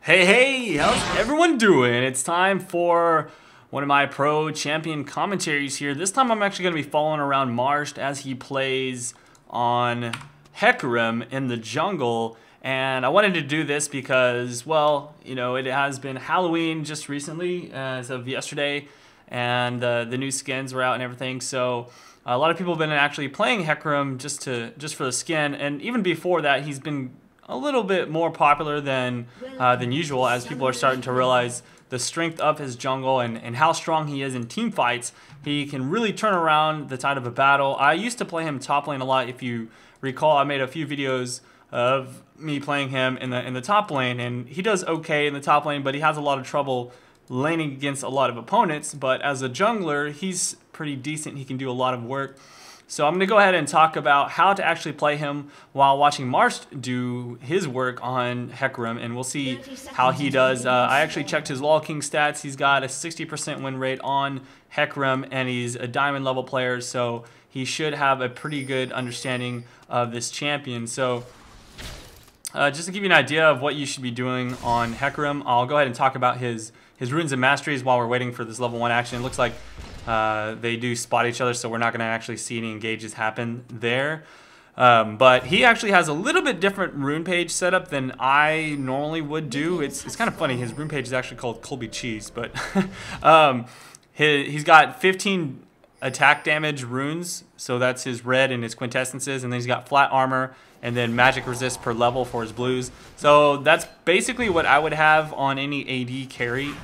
Hey, how's everyone doing? It's time for one of my pro champion commentaries here. This time I'm actually going to be following around Marshed as he plays on Hecarim in the jungle. And I wanted to do this because, well, you know, it has been Halloween just recently, as of yesterday, and the new skins were out and everything. So a lot of people have been actually playing Hecarim just for the skin, and even before that, he's been a little bit more popular than usual, as people are starting to realize the strength of his jungle and how strong he is in team fights. He can really turn around the tide of a battle. I used to play him top lane a lot. If you recall, I made a few videos of me playing him in the top lane, and he does okay in the top lane, but he has a lot of trouble laning against a lot of opponents. But as a jungler, he's pretty decent. He can do a lot of work. So I'm going to go ahead and talk about how to actually play him while watching Marshed do his work on Hecarim, and we'll see how he does. I actually checked his Law King stats. He's got a 60% win rate on Hecarim, and he's a diamond level player, so he should have a pretty good understanding of this champion. So just to give you an idea of what you should be doing on Hecarim, I'll go ahead and talk about his runes and masteries while we're waiting for this level 1 action. It looks like they do spot each other, so we're not going to actually see any engages happen there. But he actually has a little bit different rune page setup than I normally would do. It's kind of funny. His rune page is actually called Colby Cheese, but he's got 15 attack damage runes, so that's his red and his quintessences, and then he's got flat armor and then magic resist per level for his blues. So that's basically what I would have on any AD carry.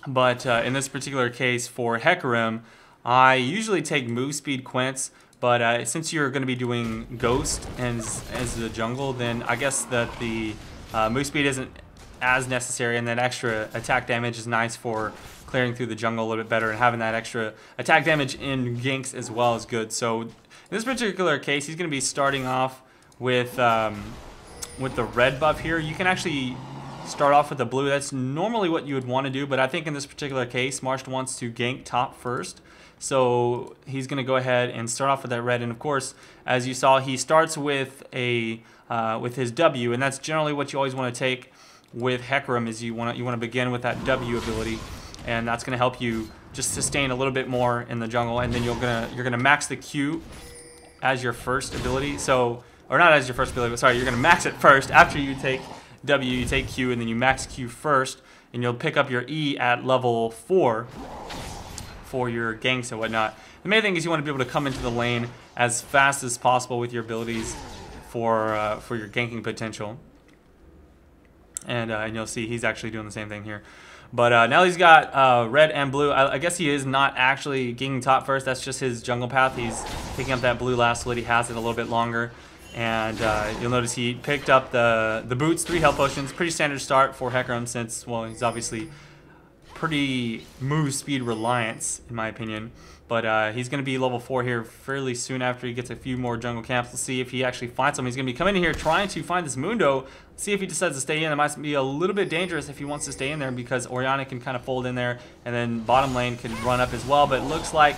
But in this particular case for Hecarim, I usually take move speed quints, but since you're going to be doing ghost as the jungle, then I guess that the move speed isn't as necessary, and that extra attack damage is nice for clearing through the jungle a little bit better, and having that extra attack damage in ganks as well is good. So in this particular case, he's going to be starting off with the red buff here. You can actually start off with the blue. That's normally what you would want to do, but I think in this particular case, Marshed wants to gank top first. So he's going to go ahead and start off with that red. And of course, as you saw, he starts with with his W, and that's generally what you always want to take with Hecarim. Is you want to begin with that W ability, and that's going to help you just sustain a little bit more in the jungle. And then you're gonna max the Q as your first ability. So, or not as your first ability, but sorry, you're going to max it first after you take W, you take Q, and then you max Q first, and you'll pick up your E at level 4 for your ganks and whatnot. The main thing is you want to be able to come into the lane as fast as possible with your abilities for your ganking potential. And you'll see he's actually doing the same thing here. But now he's got red and blue. I guess he is not actually ganking top first. That's just his jungle path. He's picking up that blue last so that he has it a little bit longer. And you'll notice he picked up the boots, 3 health potions. Pretty standard start for Hecarim, since, well, he's obviously pretty move speed reliance, in my opinion. But he's going to be level 4 here fairly soon after he gets a few more jungle camps. Let's see if he actually finds them. He's going to be coming in here trying to find this Mundo. See if he decides to stay in. It might be a little bit dangerous if he wants to stay in there, because Orianna can kind of fold in there, and then bottom lane can run up as well. But it looks like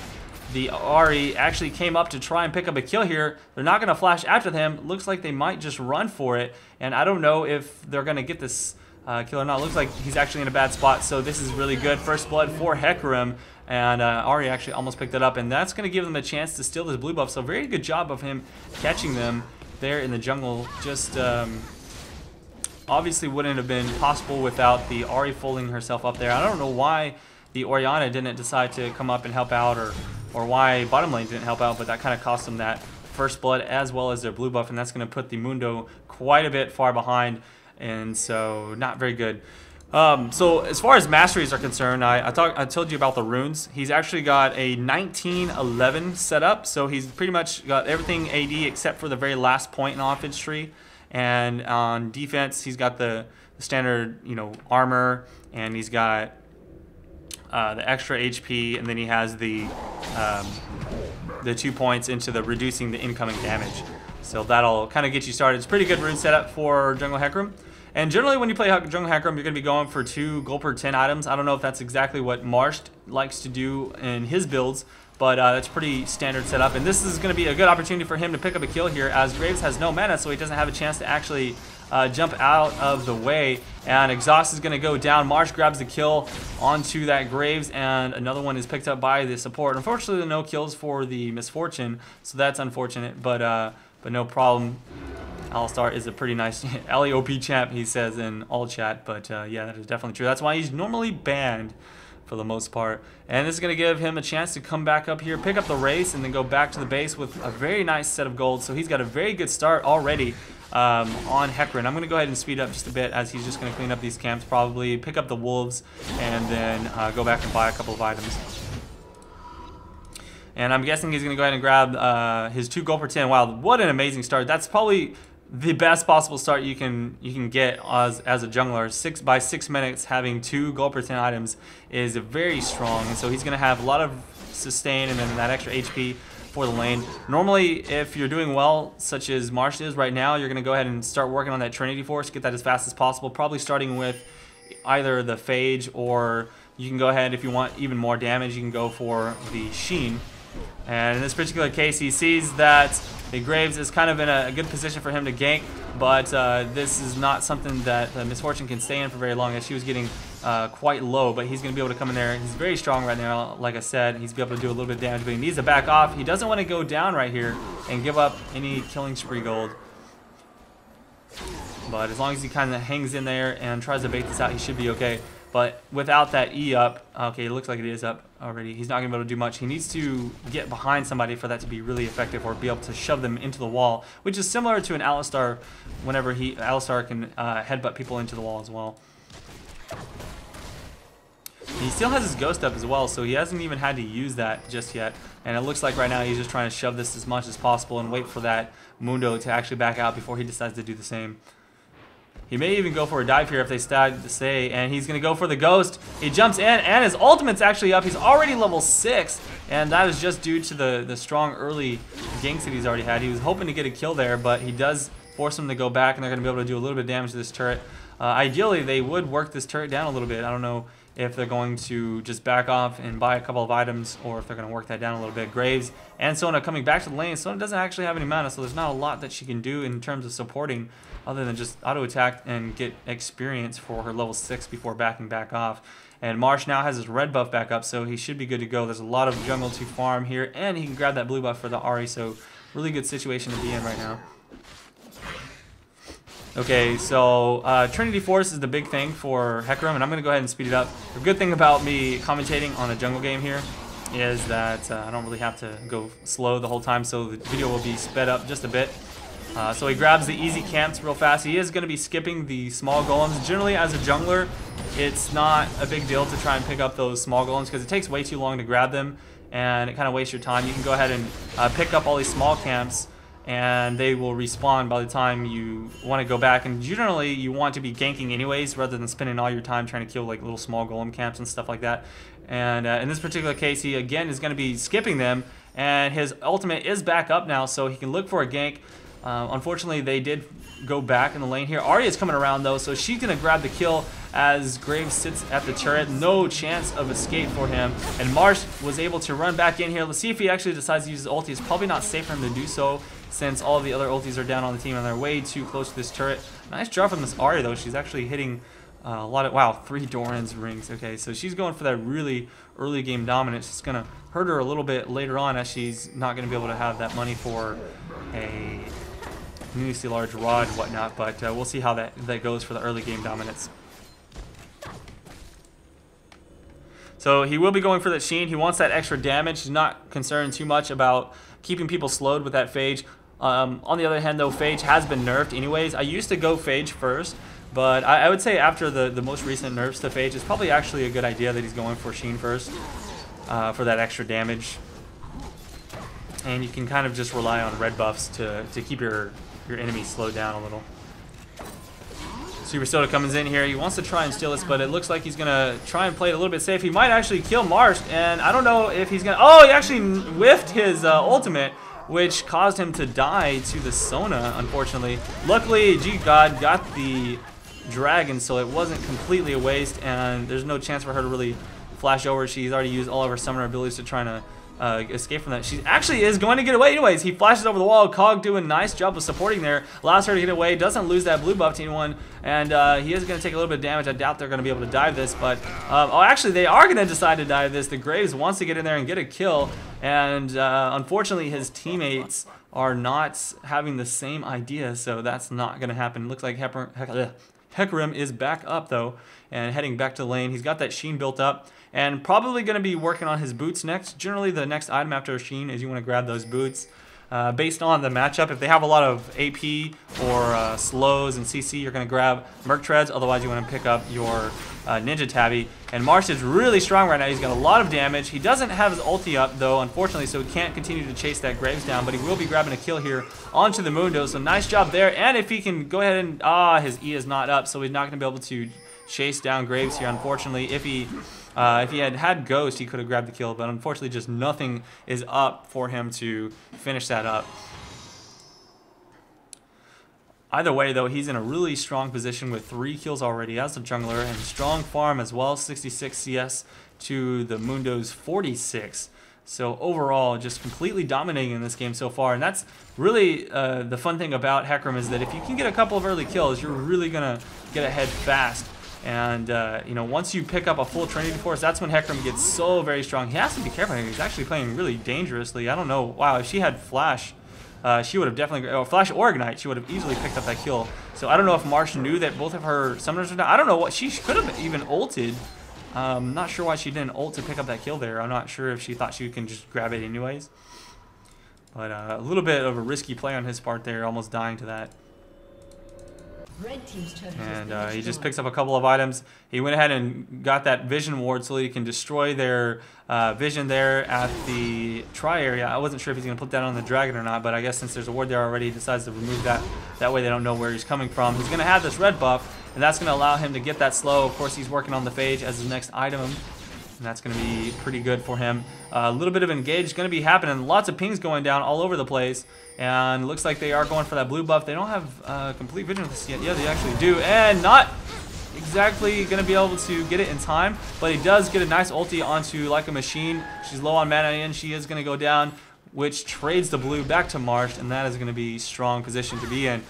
the Ahri actually came up to try and pick up a kill here. They're not going to flash after him. Looks like they might just run for it. And I don't know if they're going to get this kill or not. Looks like he's actually in a bad spot. So this is really good. First blood for Hecarim. And Ahri actually almost picked it up. And that's going to give them a chance to steal this blue buff. So very good job of him catching them there in the jungle. Just obviously wouldn't have been possible without the Ahri folding herself up there. I don't know why the Orianna didn't decide to come up and help out, or why bottom lane didn't help out, but that kind of cost them that first blood as well as their blue buff, and that's going to put the Mundo quite a bit far behind, and so not very good. So as far as masteries are concerned, I told you about the runes. He's actually got a 1911 set up, so he's pretty much got everything AD except for the very last point in the offense tree. And on defense, he's got the standard, you know, armor, and he's got the extra HP, and then he has the 2 points into the reducing the incoming damage. So that'll kind of get you started. It's a pretty good rune setup for jungle Hecarim. And generally when you play jungle Hecarim, you're going to be going for 2 gold per 10 items. I don't know if that's exactly what Marshed likes to do in his builds, but that's pretty standard setup. And this is going to be a good opportunity for him to pick up a kill here, as Graves has no mana, so he doesn't have a chance to actually jump out of the way, and Exhaust is going to go down. Marsh grabs the kill onto that Graves, and another one is picked up by the support. Unfortunately, no kills for the Misfortune, so that's unfortunate, but no problem. Alistar is a pretty nice LEOP champ, he says in all chat, but yeah, that is definitely true. That's why he's normally banned for the most part. And this is going to give him a chance to come back up here, pick up the race, and then go back to the base with a very nice set of gold. So he's got a very good start already on Hecarim. I'm going to go ahead and speed up just a bit as he's just going to clean up these camps, probably pick up the wolves, and then go back and buy a couple of items. And I'm guessing he's going to go ahead and grab his 2 gold per 10. Wow, what an amazing start. That's probably the best possible start you can get as a jungler. By 6 minutes, having 2 gold per 10 items is very strong, and so he's going to have a lot of sustain and then that extra HP for the lane. Normally, if you're doing well, such as Marshed is right now, you're going to go ahead and start working on that Trinity Force, get that as fast as possible, probably starting with either the Phage, or you can go ahead, if you want even more damage, you can go for the Sheen. And in this particular case, he sees that the Graves is kind of in a good position for him to gank, but this is not something that Misfortune can stay in for very long, as she was getting quite low, but he's going to be able to come in there. He's very strong right now, like I said. He's going to be able to do a little bit of damage, but he needs to back off. He doesn't want to go down right here and give up any killing spree gold. But as long as he kind of hangs in there and tries to bait this out, he should be okay. But without that E up, okay, it looks like it is up already. He's not going to be able to do much. He needs to get behind somebody for that to be really effective, or be able to shove them into the wall, which is similar to an Alistar whenever Alistar can headbutt people into the wall as well. He still has his ghost up as well, so he hasn't even had to use that just yet. And it looks like right now he's just trying to shove this as much as possible and wait for that Mundo to actually back out before he decides to do the same. He may even go for a dive here if they decide to stay, and he's going to go for the ghost. He jumps in, and his ultimate's actually up. He's already level 6, and that is just due to the strong early ganks that he's already had. He was hoping to get a kill there, but he does force him to go back, and they're going to be able to do a little bit of damage to this turret. Ideally, they would work this turret down a little bit. I don't know if they're going to just back off and buy a couple of items, or if they're going to work that down a little bit. Graves and Sona coming back to the lane. Sona doesn't actually have any mana, so there's not a lot that she can do in terms of supporting, other than just auto attack and get experience for her level 6 before backing back off. And Marsh now has his red buff back up, so he should be good to go. There's a lot of jungle to farm here, and he can grab that blue buff for the Ahri, so really good situation to be in right now. Okay, so Trinity Force is the big thing for Hecarim, and I'm going to go ahead and speed it up. The good thing about me commentating on a jungle game here is that I don't really have to go slow the whole time, so the video will be sped up just a bit. So he grabs the easy camps real fast. He is going to be skipping the small golems. Generally, as a jungler, it's not a big deal to try and pick up those small golems because it takes way too long to grab them, and it kind of wastes your time. You can go ahead and pick up all these small camps, and they will respawn by the time you want to go back. And generally, you want to be ganking anyways, rather than spending all your time trying to kill like little small golem camps and stuff like that. And in this particular case, he again is going to be skipping them, and his ultimate is back up now, so he can look for a gank. Unfortunately, they did go back in the lane here. Arya's coming around though, so she's going to grab the kill as Graves sits at the turret. No chance of escape for him. And Marsh was able to run back in here. Let's see if he actually decides to use his ulti. It's probably not safe for him to do so, since all of the other ultis are down on the team and they're way too close to this turret. Nice drop from this Arya though. She's actually hitting a lot of, wow, 3 Doran's rings. Okay, so she's going for that really early game dominance. It's going to hurt her a little bit later on, as she's not going to be able to have that money for a needlessly large rod and whatnot, but we'll see how that goes for the early game dominance. So he will be going for that Sheen. He wants that extra damage. He's not concerned too much about keeping people slowed with that Phage. On the other hand though, Phage has been nerfed anyways. I used to go Phage first, but I would say after the most recent nerfs to Phage, it's probably actually a good idea that he's going for Sheen first for that extra damage. And you can kind of just rely on red buffs to keep your enemies slowed down a little. Super Soda comes in here. He wants to try and steal this, but it looks like he's going to try and play it a little bit safe. He might actually kill Marsh, and I don't know if he's going to... Oh, he actually whiffed his ultimate, which caused him to die to the Sona, unfortunately. Luckily, G-God got the dragon, so it wasn't completely a waste, and there's no chance for her to really flash over. She's already used all of her summoner abilities to try to escape from that. She actually is going to get away anyways. He flashes over the wall. Cog doing a nice job of supporting there. Allows her to get away. Doesn't lose that blue buff to anyone. And he is going to take a little bit of damage. I doubt they're going to be able to dive this. But, oh, actually, they are going to decide to dive this. The Graves wants to get in there and get a kill. And unfortunately, his teammates are not having the same idea. So that's not going to happen. Looks like Hecarim is back up, though, and heading back to the lane. He's got that Sheen built up. And probably going to be working on his boots next. Generally, the next item after a Sheen is you want to grab those boots. Based on the matchup, if they have a lot of AP or slows and CC, you're going to grab Merc Treads. Otherwise, you want to pick up your Ninja Tabby. And Marshed is really strong right now. He's got a lot of damage. He doesn't have his ulti up, though, unfortunately, so he can't continue to chase that Graves down. But he will be grabbing a kill here onto the Mundo. So nice job there. And if he can go ahead and... his E is not up, so he's not going to be able to chase down Graves here, unfortunately. If he had Ghost, he could have grabbed the kill, but unfortunately just nothing is up for him to finish that up. Either way, though, he's in a really strong position with 3 kills already as a jungler, and strong farm as well, 66 CS to the Mundo's 46. So overall, just completely dominating in this game so far, and that's really the fun thing about Hecarim is that if you can get a couple of early kills, you're really going to get ahead fast. And, you know, once you pick up a full Trinity Force, that's when Hecarim gets so very strong. He has to be careful. He's actually playing really dangerously. I don't know. Wow, if she had Flash, she would have definitely... Oh, Flash or Ignite, she would have easily picked up that kill. So I don't know if Marsh knew that both of her summoners were down. I don't know what... She could have even ulted. Not sure why she didn't ult to pick up that kill there. I'm not sure if she thought she can just grab it anyways. But a little bit of a risky play on his part there, almost dying to that. Red team's turret And he just picks up a couple of items. He went ahead and got that vision ward so he can destroy their vision there at the try area. I wasn't sure if he's going to put that on the dragon or not, but I guess since there's a ward there already, he decides to remove that. That way they don't know where he's coming from. He's going to have this red buff, and that's going to allow him to get that slow. Of course, he's working on the Phage as his next item, and that's going to be pretty good for him. A little bit of engage going to be happening. Lots of pings going down all over the place. And looks like they are going for that blue buff. They don't have complete vision of this yet. Yeah, they actually do. And not exactly going to be able to get it in time. But he does get a nice ulti onto Like a Machine. She's low on mana and she is going to go down, which trades the blue back to Marshed. And that is going to be a strong position to be in.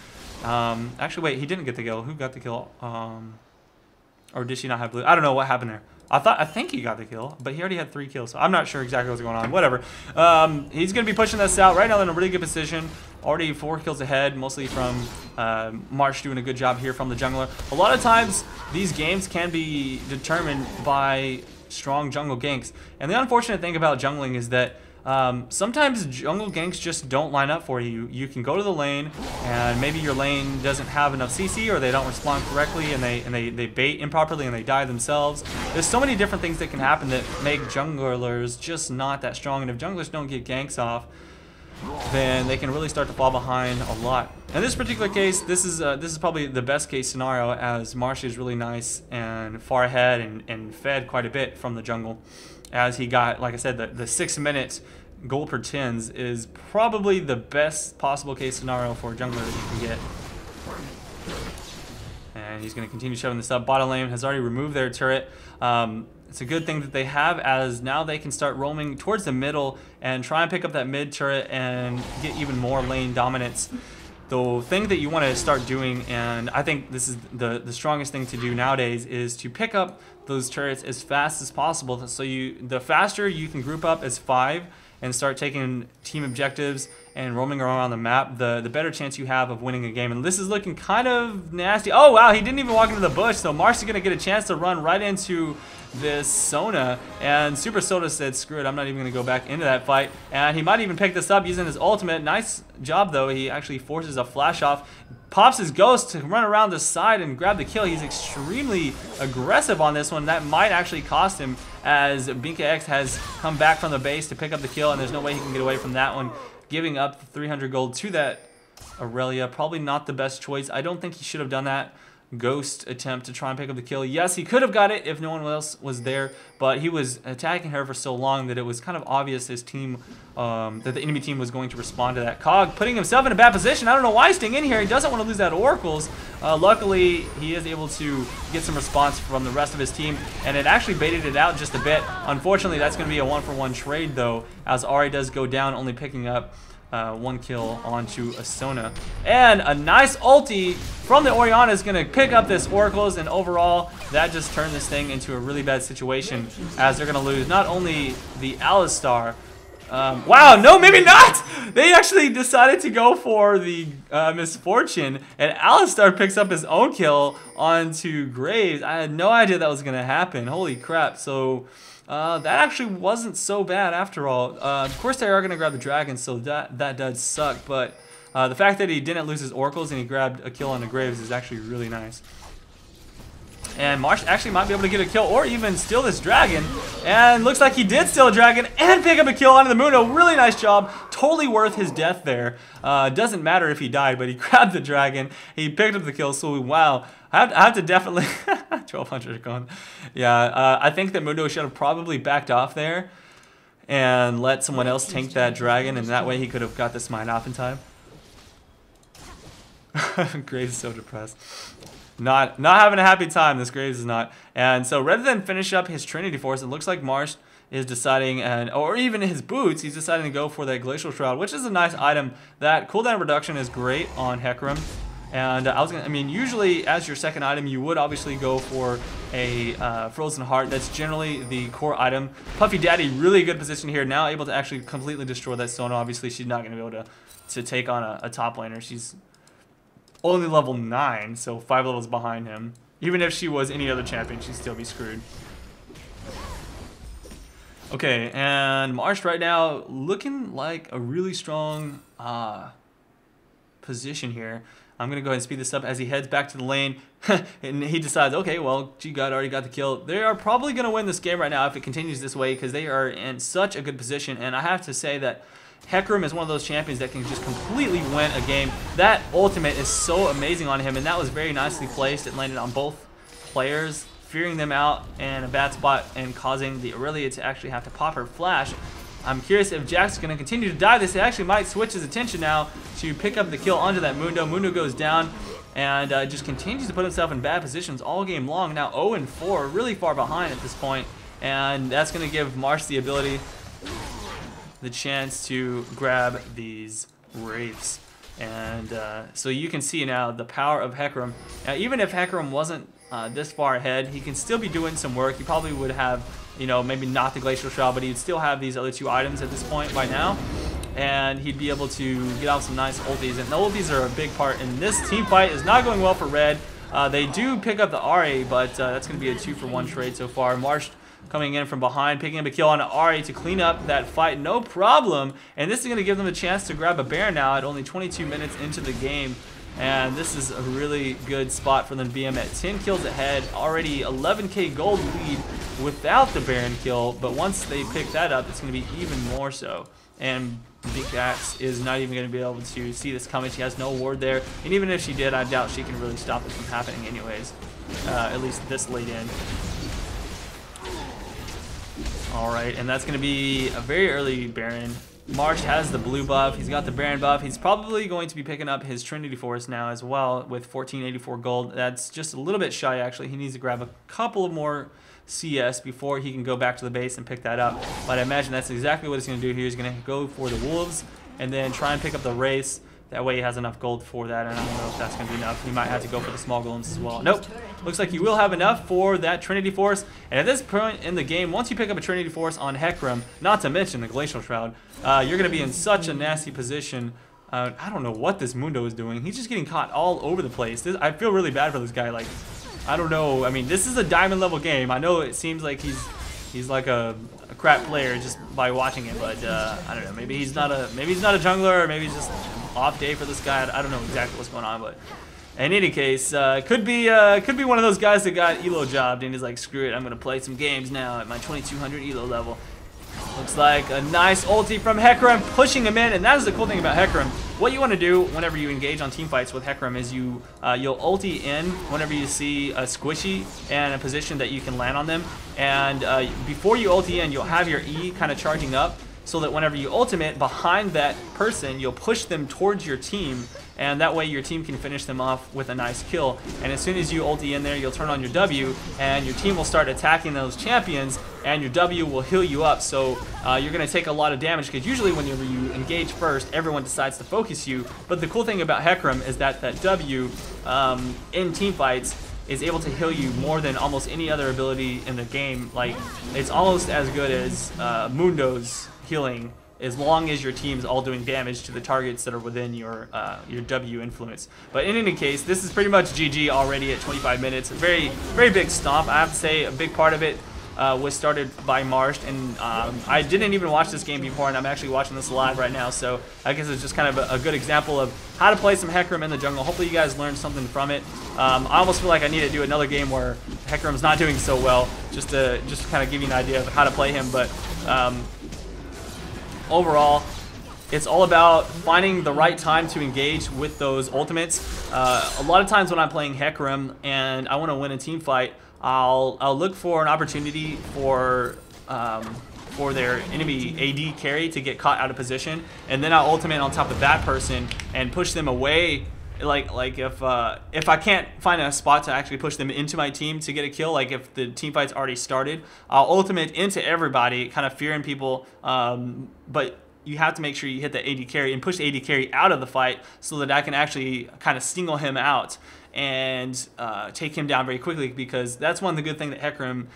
Actually, wait, he didn't get the kill. Who got the kill? Or did she not have blue? I don't know what happened there. I think he got the kill, but he already had 3 kills, so I'm not sure exactly what's going on. Whatever. He's going to be pushing this out. Right now, they're in a really good position. Already 4 kills ahead, mostly from Marsh doing a good job here from the jungler. A lot of times, these games can be determined by strong jungle ganks. And the unfortunate thing about jungling is that sometimes jungle ganks just don't line up for you. You can go to the lane, and maybe your lane doesn't have enough CC, or they don't respond correctly, and they bait improperly, and they die themselves. There's so many different things that can happen that make junglers just not that strong, and if junglers don't get ganks off, then they can really start to fall behind a lot. In this particular case, this is probably the best case scenario, as Marshed is really nice and far ahead and fed quite a bit from the jungle. As he got, like I said, the 6-minute gold per tins is probably the best possible case scenario for a jungler that you can get. And he's going to continue shoving this up. Bottom lane has already removed their turret. It's a good thing that they have, as now they can start roaming towards the middle and try and pick up that mid turret and get even more lane dominance. The thing that you want to start doing, and I think this is the strongest thing to do nowadays, is to pick up those turrets as fast as possible. So the faster you can group up as 5 and start taking team objectives and roaming around the map, the better chance you have of winning a game. And this is looking kind of nasty. Oh wow, he didn't even walk into the bush, so Marsh is going to get a chance to run right into this Sona, and Super Soda said, screw it, I'm not even going to go back into that fight. And he might even pick this up using his ultimate. Nice job, though. He actually forces a flash off, pops his ghost to run around the side and grab the kill. He's extremely aggressive on this one. That might actually cost him, as Binka X has come back from the base to pick up the kill, and there's no way he can get away from that one. Giving up the 300 gold to that Aurelia, probably not the best choice. I don't think he should have done that. ghost attempt to try and pick up the kill. Yes, he could have got it if no one else was there, but he was attacking her for so long that it was kind of obvious his team, that the enemy team was going to respond to that. Cog putting himself in a bad position. I don't know why he's staying in here. He doesn't want to lose that Oracles. Luckily, he is able to get some response from the rest of his team, and it actually baited it out just a bit. Unfortunately, that's going to be a 1-for-1 trade, though, as Ahri does go down, only picking up 1 kill onto Asona. And a nice ulti from the Orianna is going to pick up this Oracles, and overall, that just turned this thing into a really bad situation, as they're going to lose not only the Alistar. Wow, no, maybe not! They actually decided to go for the Misfortune, and Alistar picks up his own kill onto Graves. I had no idea that was going to happen. Holy crap. So that actually wasn't so bad after all. Of course, they are going to grab the dragon, so that does suck, but the fact that he didn't lose his Oracles and he grabbed a kill on the Graves is actually really nice. And Marshed actually might be able to get a kill or even steal this dragon. And looks like he did steal a dragon and pick up a kill onto the Mundo. Really nice job. Totally worth his death there. Doesn't matter if he died, but he grabbed the dragon. He picked up the kill. So, wow. I have to definitely... 1,200 gone. Yeah, I think that Mundo should have probably backed off there and let someone else tank that dragon. And that way he could have got the smite off in time. Graves is so depressed. Not having a happy time, this Graves is not. And so rather than finish up his Trinity Force, it looks like Marshed is deciding, or even his boots, he's deciding to go for that Glacial Shroud, which is a nice item. That cooldown reduction is great on Hecarim. And I mean, usually as your second item, you would obviously go for a Frozen Heart. That's generally the core item. Puffy Daddy, really good position here. Now able to actually completely destroy that Sona. Obviously, she's not going to be able to take on a top laner. She's only level 9, so 5 levels behind him. Even if she was any other champion, she'd still be screwed. Okay, and Marshed right now looking like a really strong position here. I'm going to go ahead and speed this up as he heads back to the lane. And he decides, okay, well, G-God already got the kill. They are probably going to win this game right now if it continues this way, because they are in such a good position. And I have to say that Hecarim is one of those champions that can just completely win a game. That ultimate is so amazing on him, and that was very nicely placed. It landed on both players, fearing them out in a bad spot and causing the Aurelia to actually have to pop her flash. I'm curious if Jack's going to continue to die this. It actually might switch his attention now to pick up the kill onto that Mundo. Mundo goes down and just continues to put himself in bad positions all game long. Now 0-4, really far behind at this point, and that's going to give Marsh the ability, the chance to grab these Wraiths. And so you can see now the power of Hecarim. Now, even if Hecarim wasn't this far ahead, he can still be doing some work. He probably would have, you know, maybe not the Glacial Shroud, but he'd still have these other 2 items at this point by now. And he'd be able to get out some nice ultis. And the ultis are a big part. And this team fight is not going well for Red. They do pick up the Ahri, but that's going to be a 2-for-1 trade so far. Marshed coming in from behind, picking up a kill on Ahri to clean up that fight, no problem. And this is going to give them a chance to grab a Baron now at only 22 minutes into the game. And this is a really good spot for them to be at 10 kills ahead, already 11k gold lead without the Baron kill. But once they pick that up, it's going to be even more so. And Big Axe is not even going to be able to see this coming. She has no ward there. And even if she did, I doubt she can really stop it from happening anyways, at least this late in. Alright, and that's going to be a very early Baron. Marshed has the blue buff. He's got the Baron buff. He's probably going to be picking up his Trinity Force now as well with 1484 gold. That's just a little bit shy, actually. He needs to grab a couple of more CS before he can go back to the base and pick that up. But I imagine that's exactly what he's going to do here. He's going to go for the Wolves and then try and pick up the Wraiths. That way he has enough gold for that, and I don't know if that's going to be enough. He might have to go for the small golems as well. Nope. Looks like you will have enough for that Trinity Force. And at this point in the game, once you pick up a Trinity Force on Hecarim, not to mention the Glacial Shroud, you're going to be in such a nasty position. I don't know what this Mundo is doing. He's just getting caught all over the place. I feel really bad for this guy. Like, I don't know. I mean, this is a diamond level game. I know it seems like he's like a crap player just by watching it, but I don't know. Maybe he's not a jungler, or maybe he's just off day for this guy. I don't know exactly what's going on, but in any case, could be one of those guys that got elo jobbed and he's like, screw it, I'm gonna play some games now at my 2200 elo level. Looks like a nice ulti from Hecarim, pushing him in, and that is the cool thing about Hecarim. What you want to do whenever you engage on team fights with Hecarim is you'll ulti in whenever you see a squishy and a position that you can land on them. And before you ulti in, you'll have your E kind of charging up, so that whenever you ultimate behind that person, you'll push them towards your team, and that way your team can finish them off with a nice kill. And as soon as you ulti in there, you'll turn on your W, and your team will start attacking those champions, and your W will heal you up. So you're going to take a lot of damage, because usually whenever you engage first, everyone decides to focus you. But the cool thing about Hecarim is that W in team fights is able to heal you more than almost any other ability in the game. Like, it's almost as good as Mundo's healing, as long as your team's all doing damage to the targets that are within your W influence. But in any case, this is pretty much GG already at 25 minutes. A very, very big stomp. I have to say, a big part of it was started by Marshed, and I didn't even watch this game before, and I'm actually watching this live right now, so I guess it's just kind of a good example of how to play some Hecarim in the jungle. Hopefully you guys learned something from it. I almost feel like I need to do another game where Hecarim's not doing so well, just to kind of give you an idea of how to play him. But overall, it's all about finding the right time to engage with those ultimates. A lot of times when I'm playing Hecarim and I want to win a team fight, I'll look for an opportunity for their enemy AD carry to get caught out of position, and then I'll ultimate on top of that person and push them away. Like if I can't find a spot to actually push them into my team to get a kill, like if the team fight's already started, I'll ultimate into everybody, kind of fearing people, but you have to make sure you hit the AD carry and push the AD carry out of the fight, so that I can actually kind of single him out and take him down very quickly, because that's one of the good things that Hecarim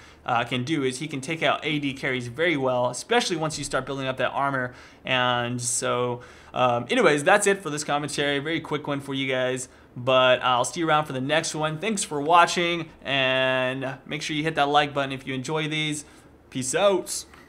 can do, is he can take out AD carries very well, especially once you start building up that armor. And so anyways, that's it for this commentary. Very quick one for you guys, but I'll see you around for the next one. Thanks for watching, and make sure you hit that like button if you enjoy these. Peace out.